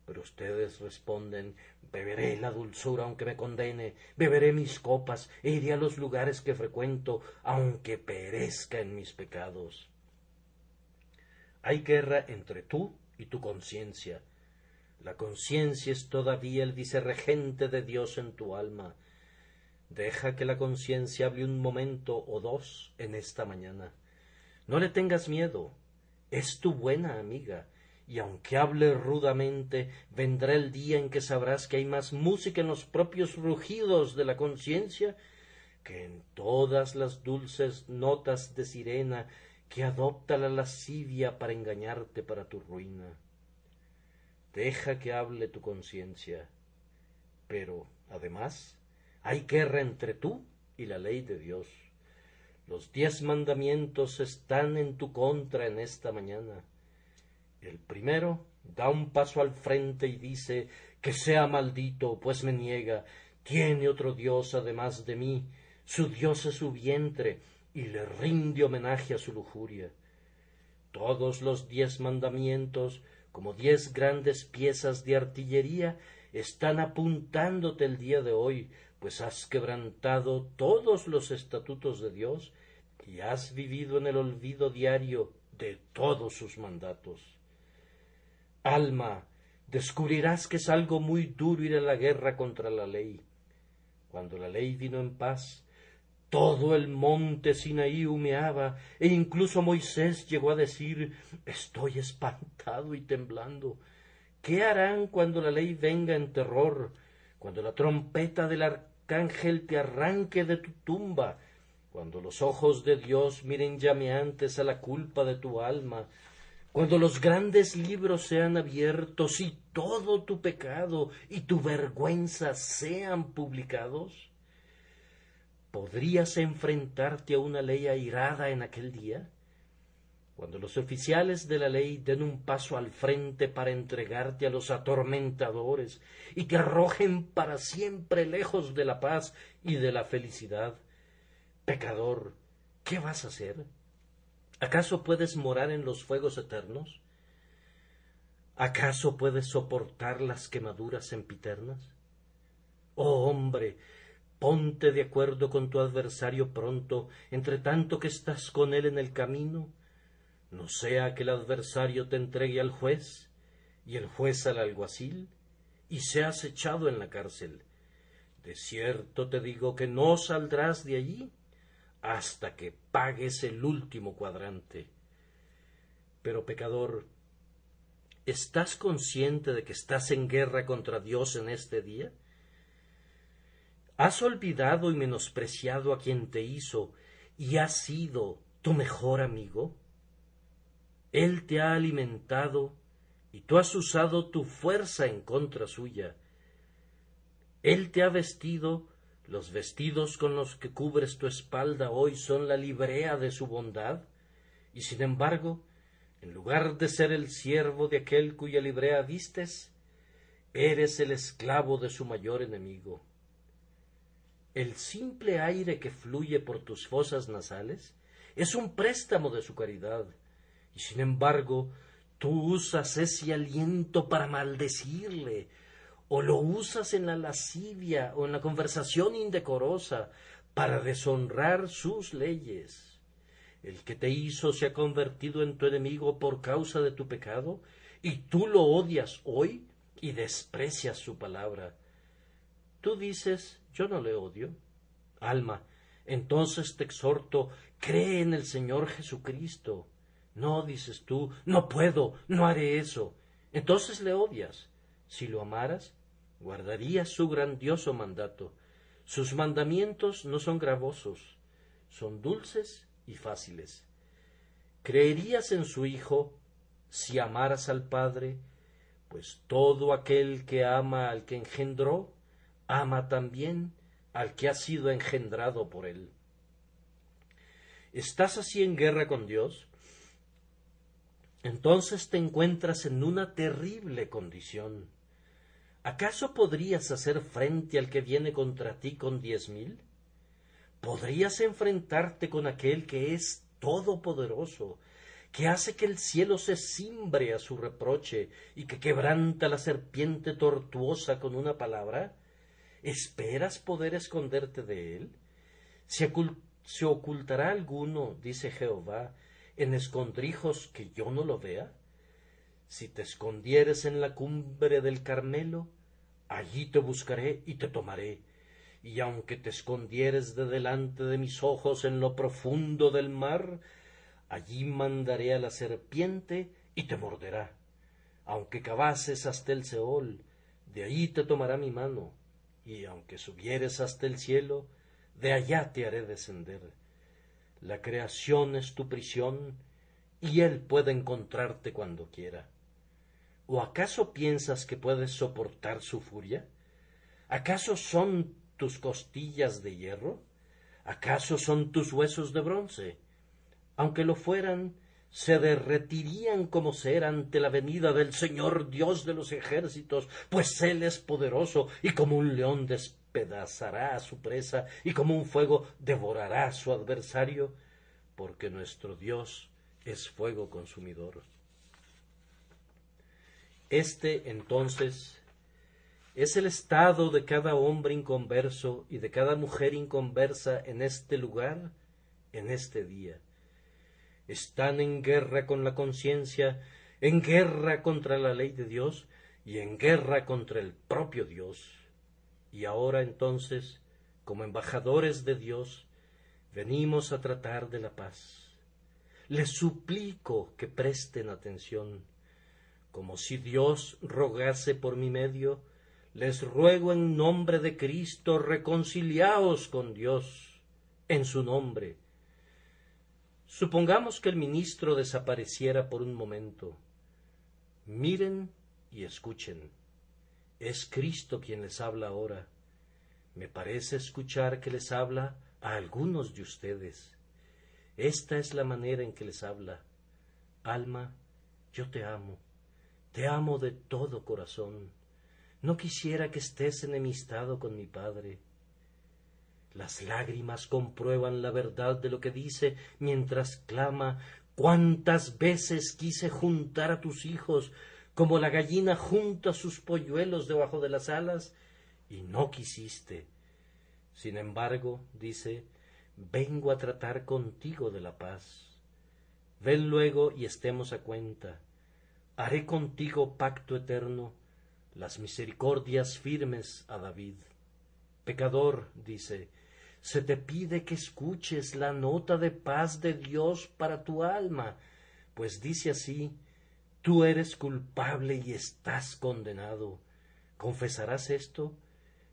S1: Pero ustedes responden: beberé la dulzura aunque me condene, beberé mis copas e iré a los lugares que frecuento, aunque perezca en mis pecados. Hay guerra entre tú y tu conciencia. La conciencia es todavía el vicerregente de Dios en tu alma. Deja que la conciencia hable un momento o dos en esta mañana. No le tengas miedo, es tu buena amiga, y aunque hable rudamente, vendrá el día en que sabrás que hay más música en los propios rugidos de la conciencia que en todas las dulces notas de sirena que adopta la lascivia para engañarte para tu ruina. Deja que hable tu conciencia, pero, además, hay guerra entre tú y la ley de Dios. Los 10 mandamientos están en tu contra en esta mañana. El primero da un paso al frente y dice: que sea maldito, pues me niega, tiene otro Dios además de mí, su Dios es su vientre, y le rinde homenaje a su lujuria. Todos los 10 mandamientos, como 10 grandes piezas de artillería, están apuntándote el día de hoy, pues has quebrantado todos los estatutos de Dios y has vivido en el olvido diario de todos sus mandatos. Alma, descubrirás que es algo muy duro ir a la guerra contra la ley. Cuando la ley vino en paz, todo el monte Sinaí humeaba, e incluso Moisés llegó a decir: estoy espantado y temblando. ¿Qué harán cuando la ley venga en terror? Cuando la trompeta del arcángel te arranque de tu tumba, cuando los ojos de Dios miren llameantes a la culpa de tu alma, cuando los grandes libros sean abiertos y todo tu pecado y tu vergüenza sean publicados. ¿Podrías enfrentarte a una ley airada en aquel día? Cuando los oficiales de la ley den un paso al frente para entregarte a los atormentadores y te arrojen para siempre lejos de la paz y de la felicidad. Pecador, ¿qué vas a hacer? ¿Acaso puedes morar en los fuegos eternos? ¿Acaso puedes soportar las quemaduras sempiternas? Oh hombre, ponte de acuerdo con tu adversario pronto, entre tanto que estás con él en el camino. No sea que el adversario te entregue al juez, y el juez al alguacil, y seas echado en la cárcel. De cierto te digo que no saldrás de allí hasta que pagues el último cuadrante. Pero, pecador, ¿estás consciente de que estás en guerra contra Dios en este día? ¿Has olvidado y menospreciado a quien te hizo y ha sido tu mejor amigo? Él te ha alimentado y tú has usado tu fuerza en contra suya. Él te ha vestido, los vestidos con los que cubres tu espalda hoy son la librea de su bondad, y sin embargo, en lugar de ser el siervo de aquel cuya librea vistes, eres el esclavo de su mayor enemigo. El simple aire que fluye por tus fosas nasales es un préstamo de su caridad, y sin embargo, tú usas ese aliento para maldecirle, o lo usas en la lascivia o en la conversación indecorosa para deshonrar sus leyes. El que te hizo se ha convertido en tu enemigo por causa de tu pecado, y tú lo odias hoy y desprecias su palabra. Tú dices, yo no le odio. Alma, entonces te exhorto, cree en el Señor Jesucristo. No, dices tú, no puedo, no haré eso. Entonces le odias. Si lo amaras, guardarías su grandioso mandato. Sus mandamientos no son gravosos, son dulces y fáciles. ¿Creerías en su Hijo si amaras al Padre? Pues todo aquel que ama al que engendró, ama también al que ha sido engendrado por él. ¿Estás así en guerra con Dios? Entonces te encuentras en una terrible condición. ¿Acaso podrías hacer frente al que viene contra ti con 10,000? ¿Podrías enfrentarte con aquel que es todopoderoso, que hace que el cielo se cimbre a su reproche y que quebranta la serpiente tortuosa con una palabra? ¿Esperas poder esconderte de él? ¿Se ocultará alguno, dice Jehová, en escondrijos que yo no lo vea? Si te escondieres en la cumbre del Carmelo, allí te buscaré y te tomaré. Y aunque te escondieres de delante de mis ojos en lo profundo del mar, allí mandaré a la serpiente y te morderá. Aunque cavases hasta el Seol, de allí te tomará mi mano. Y aunque subieres hasta el cielo, de allá te haré descender. La creación es tu prisión, y él puede encontrarte cuando quiera. ¿O acaso piensas que puedes soportar su furia? ¿Acaso son tus costillas de hierro? ¿Acaso son tus huesos de bronce? Aunque lo fueran, se derretirían como cera ante la venida del Señor Dios de los ejércitos, pues Él es poderoso, y como un león despedazará a su presa, y como un fuego devorará a su adversario, porque nuestro Dios es fuego consumidor. Este, entonces, es el estado de cada hombre inconverso y de cada mujer inconversa en este lugar, en este día. Están en guerra con la conciencia, en guerra contra la ley de Dios y en guerra contra el propio Dios. Y ahora entonces, como embajadores de Dios, venimos a tratar de la paz. Les suplico que presten atención. Como si Dios rogase por mi medio, les ruego en nombre de Cristo, reconciliaos con Dios, en su nombre. Supongamos que el ministro desapareciera por un momento. Miren y escuchen. Es Cristo quien les habla ahora. Me parece escuchar que les habla a algunos de ustedes. Esta es la manera en que les habla. Alma, yo te amo de todo corazón. No quisiera que estés enemistado con mi Padre. Las lágrimas comprueban la verdad de lo que dice mientras clama: ¿cuántas veces quise juntar a tus hijos como la gallina junta sus polluelos debajo de las alas? Y no quisiste. Sin embargo, dice, vengo a tratar contigo de la paz. Ven luego y estemos a cuenta. Haré contigo pacto eterno, las misericordias firmes a David. Pecador, dice, se te pide que escuches la nota de paz de Dios para tu alma, pues dice así: tú eres culpable y estás condenado. ¿Confesarás esto?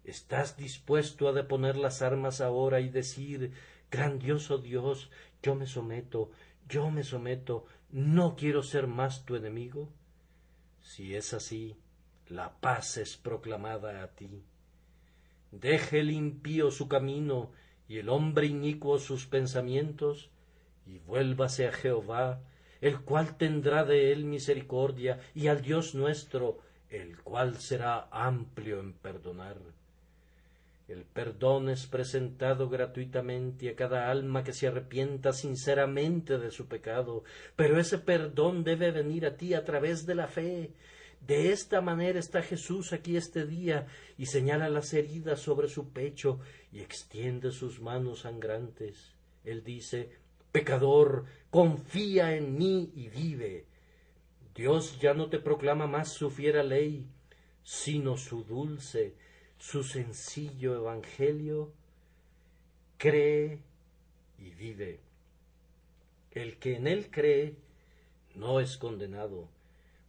S1: ¿Estás dispuesto a deponer las armas ahora y decir: grandioso Dios, yo me someto, no quiero ser más tu enemigo? Si es así, la paz es proclamada a ti. Deje el impío su camino y el hombre inicuo sus pensamientos, y vuélvase a Jehová, el cual tendrá de él misericordia, y al Dios nuestro, el cual será amplio en perdonar. El perdón es presentado gratuitamente a cada alma que se arrepienta sinceramente de su pecado, pero ese perdón debe venir a ti a través de la fe. De esta manera está Jesús aquí este día y señala las heridas sobre su pecho y extiende sus manos sangrantes. Él dice: pecador, confía en mí y vive. Dios ya no te proclama más su fiera ley, sino su dulce, su sencillo evangelio. Cree y vive. El que en él cree no es condenado,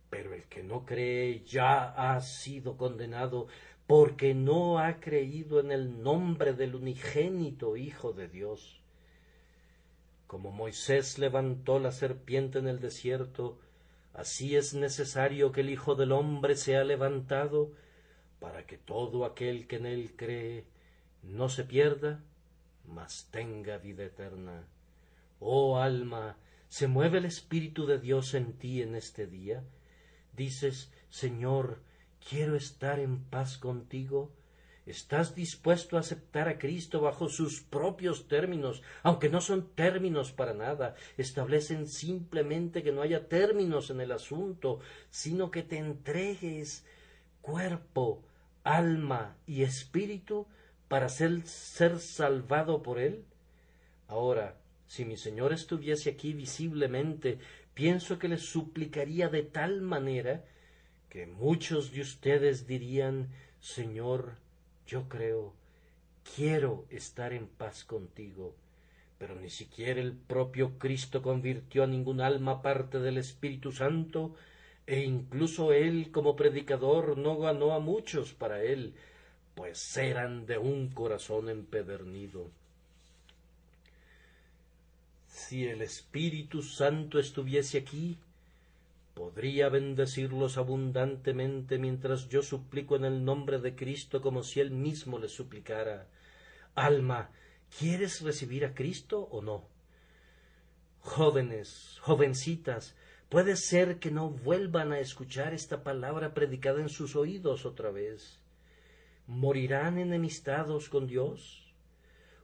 S1: pero el que no cree ya ha sido condenado, porque no ha creído en el nombre del unigénito Hijo de Dios. Como Moisés levantó la serpiente en el desierto, así es necesario que el Hijo del Hombre sea levantado, para que todo aquel que en él cree no se pierda, mas tenga vida eterna. Oh alma, ¿se mueve el Espíritu de Dios en ti en este día? Dices: Señor, quiero estar en paz contigo. ¿Estás dispuesto a aceptar a Cristo bajo sus propios términos, aunque no son términos para nada? Establecen simplemente que no haya términos en el asunto, sino que te entregues cuerpo, alma y espíritu para ser salvado por Él. Ahora, si mi Señor estuviese aquí visiblemente, pienso que le suplicaría de tal manera que muchos de ustedes dirían: Señor, yo creo, quiero estar en paz contigo. Pero ni siquiera el propio Cristo convirtió a ningún alma parte del Espíritu Santo, e incluso él como predicador no ganó a muchos para él, pues eran de un corazón empedernido. Si el Espíritu Santo estuviese aquí, podría bendecirlos abundantemente mientras yo suplico en el nombre de Cristo como si él mismo les suplicara. Alma, ¿quieres recibir a Cristo o no? Jóvenes, jovencitas, puede ser que no vuelvan a escuchar esta palabra predicada en sus oídos otra vez. ¿Morirán enemistados con Dios?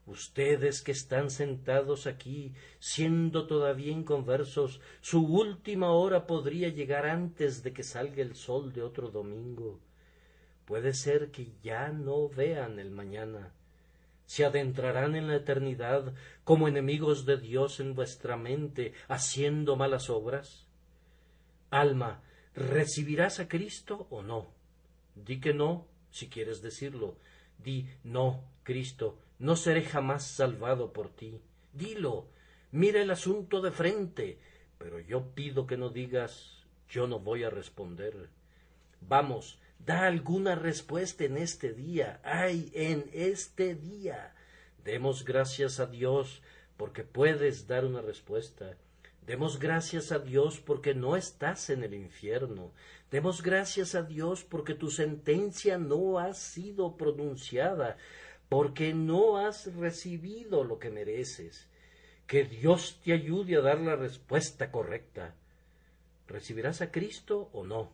S1: Ustedes que están sentados aquí, siendo todavía inconversos, su última hora podría llegar antes de que salga el sol de otro domingo. Puede ser que ya no vean el mañana. ¿Se adentrarán en la eternidad como enemigos de Dios en vuestra mente, haciendo malas obras? Alma, ¿recibirás a Cristo o no? Di que no, si quieres decirlo. Di: no, Cristo, no seré jamás salvado por ti. Dilo, mira el asunto de frente, pero yo pido que no digas: yo no voy a responder. Vamos, da alguna respuesta en este día. ¡Ay, en este día! Demos gracias a Dios porque puedes dar una respuesta. Demos gracias a Dios porque no estás en el infierno. Demos gracias a Dios porque tu sentencia no ha sido pronunciada, porque no has recibido lo que mereces. Que Dios te ayude a dar la respuesta correcta. ¿Recibirás a Cristo o no?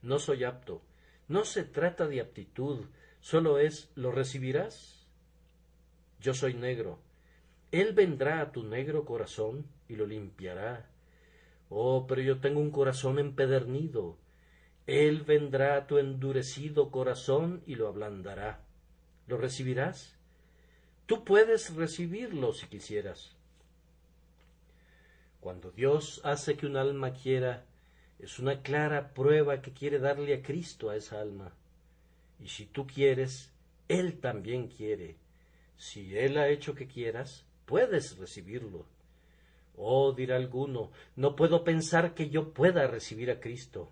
S1: No soy apto. No se trata de aptitud, solo es: ¿lo recibirás? Yo soy negro. Él vendrá a tu negro corazón y lo limpiará. Oh, pero yo tengo un corazón empedernido. Él vendrá a tu endurecido corazón y lo ablandará. ¿Lo recibirás? Tú puedes recibirlo si quisieras. Cuando Dios hace que un alma quiera, es una clara prueba que quiere darle a Cristo a esa alma. Y si tú quieres, Él también quiere. Si Él ha hecho que quieras, puedes recibirlo. Oh, dirá alguno, no puedo pensar que yo pueda recibir a Cristo.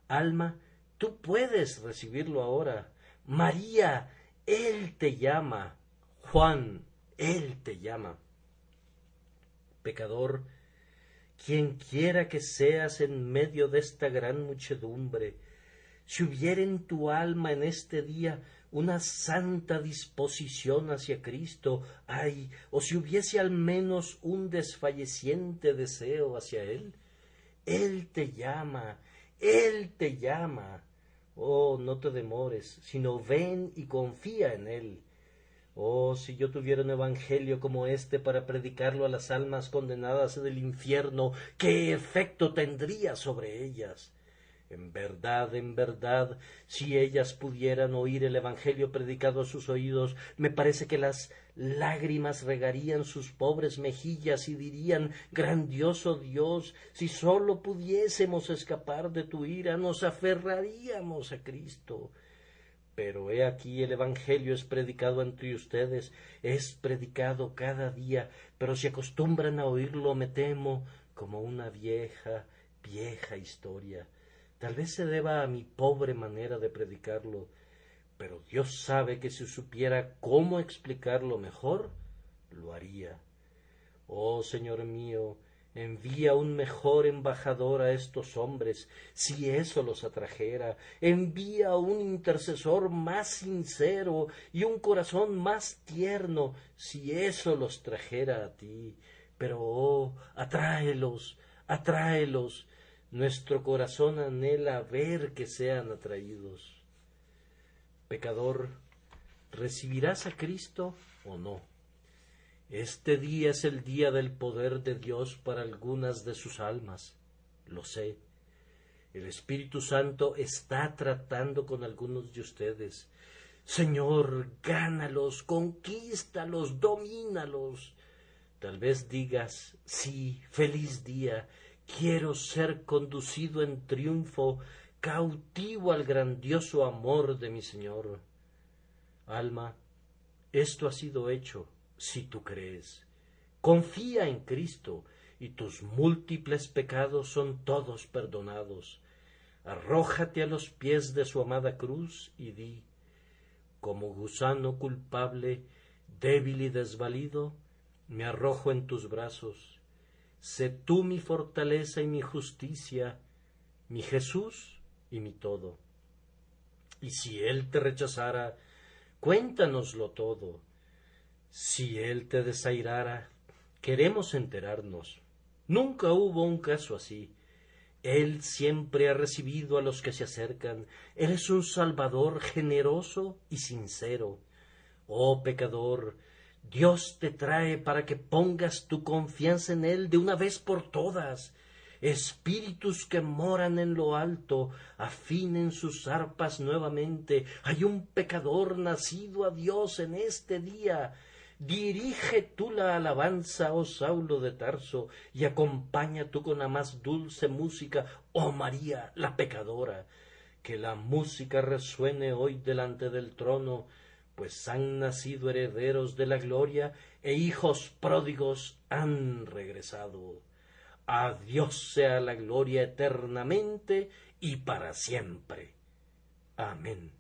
S1: Alma, tú puedes recibirlo ahora. María, Él te llama. Juan, Él te llama. Pecador, quien quiera que seas en medio de esta gran muchedumbre, si hubiera en tu alma en este día una santa disposición hacia Cristo, ay, o si hubiese al menos un desfalleciente deseo hacia Él. Él te llama, Él te llama. Oh, no te demores, sino ven y confía en Él. Oh, si yo tuviera un evangelio como este para predicarlo a las almas condenadas del infierno, ¿qué efecto tendría sobre ellas? En verdad, si ellas pudieran oír el evangelio predicado a sus oídos, me parece que las lágrimas regarían sus pobres mejillas y dirían: grandioso Dios, si sólo pudiésemos escapar de tu ira, nos aferraríamos a Cristo. Pero he aquí el evangelio es predicado entre ustedes, es predicado cada día, pero si acostumbran a oírlo, me temo, como una vieja historia. Tal vez se deba a mi pobre manera de predicarlo, pero Dios sabe que si supiera cómo explicarlo mejor, lo haría. Oh Señor mío, envía un mejor embajador a estos hombres, si eso los atrajera. Envía un intercesor más sincero y un corazón más tierno, si eso los trajera a ti. Pero, oh, atráelos, atráelos. Nuestro corazón anhela ver que sean atraídos. Pecador, ¿recibirás a Cristo o no? Este día es el día del poder de Dios para algunas de sus almas, lo sé. El Espíritu Santo está tratando con algunos de ustedes. Señor, gánalos, conquístalos, domínalos. Tal vez digas: sí, feliz día, quiero ser conducido en triunfo, cautivo al grandioso amor de mi Señor. Alma, esto ha sido hecho, si tú crees. Confía en Cristo, y tus múltiples pecados son todos perdonados. Arrójate a los pies de su amada cruz y di: como gusano culpable, débil y desvalido, me arrojo en tus brazos. Sé tú mi fortaleza y mi justicia, mi Jesús y mi todo. Y si Él te rechazara, cuéntanoslo todo. Si Él te desairara, queremos enterarnos. Nunca hubo un caso así. Él siempre ha recibido a los que se acercan. Él es un Salvador generoso y sincero. Oh pecador, Dios te trae para que pongas tu confianza en Él de una vez por todas. Espíritus que moran en lo alto, afinen sus arpas nuevamente. Hay un pecador nacido a Dios en este día. Dirige tú la alabanza, oh Saulo de Tarso, y acompaña tú con la más dulce música, oh María, la pecadora. Que la música resuene hoy delante del trono, pues han nacido herederos de la gloria e hijos pródigos han regresado. A Dios sea la gloria eternamente y para siempre. Amén.